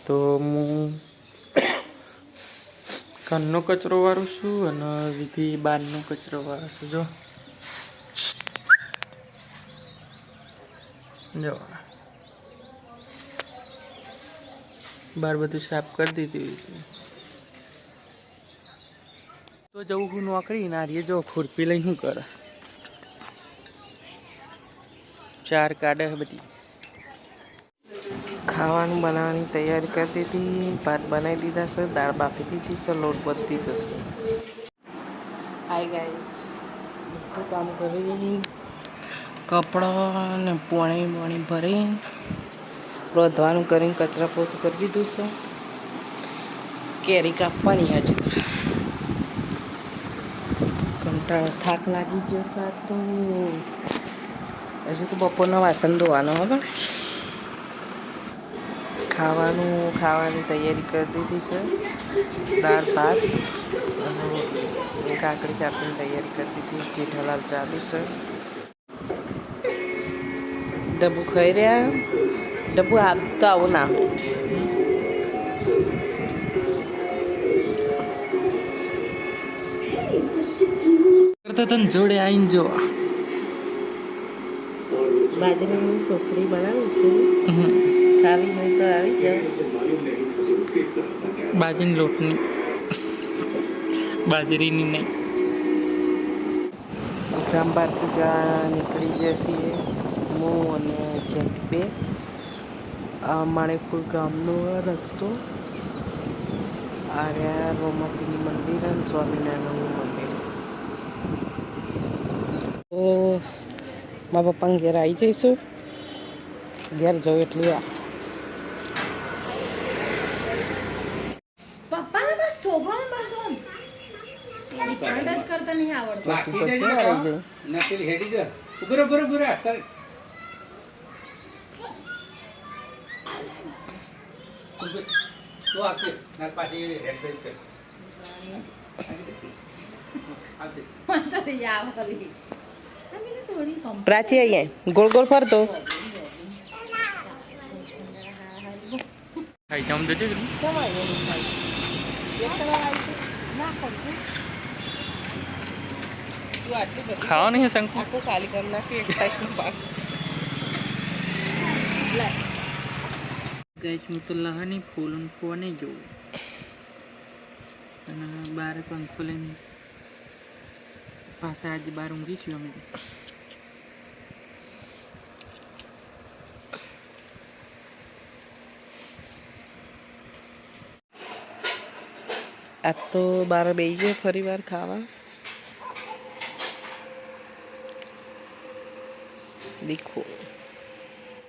તો હું ઘરનો કચરો વાળું છું અને વિધિ બહારનો કચરો વાળું છું. જો બહાર બધું સાફ કરી દીધી. તો જવું હું નોકરી નારીએ જો ખુરપી લઈને શું કરે, ચાર કાઢે બધી. ખાવાનું બનાવવાની તૈયારી કરી દીધી. ભાત બનાવી દીધા છે, દાળ બાફી દીધી છે, લોટ બધી દીધો છે. હાય ગાઈસ, બધું કામ કરી કપડાં ને પાણી ભરી રોધવાનું કરીને કચરા પોતું કરી દીધું છે. કેરી કાપવાની હજુ તો કંટાળો થાક લાગી ગયો છે. તો હજુ તો બપોરના વાસણ ધોવાનો હવે. ખાવાની તૈયારી કરી દીધી છે. દાળ ભાત અને કાકડી કાપીની તૈયારી કરી દીધી. જેઠાલાલ ચાલુ છે. ડબ્બુ ખાઈ રહ્યા. ડબ્બુ આપતો આવું ના કરતા તને જોડે આવીને જો બાજરીની સોખડી બનાવી છે. ખાવી હોય તો આવી જાવ. બાજરીની લોટની, બાજરીની નહીં. ગ્રામ બહારથી નીકળી જશે હું અને જેટ બે. માણેકપુર ગામનો રસ્તો. આર્યા રોમાપીની મંદિર અને સ્વામિનારાયણનું મંદિર. તો મારા પપ્પાને ઘેર આવી જઈશું. ઘેર જવું એટલી વાર. કરતા નહીં આવડતું. પ્રાચી અહીંયા ગોળ ગોળ ફરતો. ખાવા નહીં શંકુ આખું ખાલી કરી નાખી એક ટાઈપનું પાક. હું તો લહાની ફૂલ ફોને જોઉં અને બાર પંખો લઈને પાછા આજે બહાર ઊંઘીશું અમે. આજ તો બાર બેસી ગયો ફરી વાર ખાવા. દેખો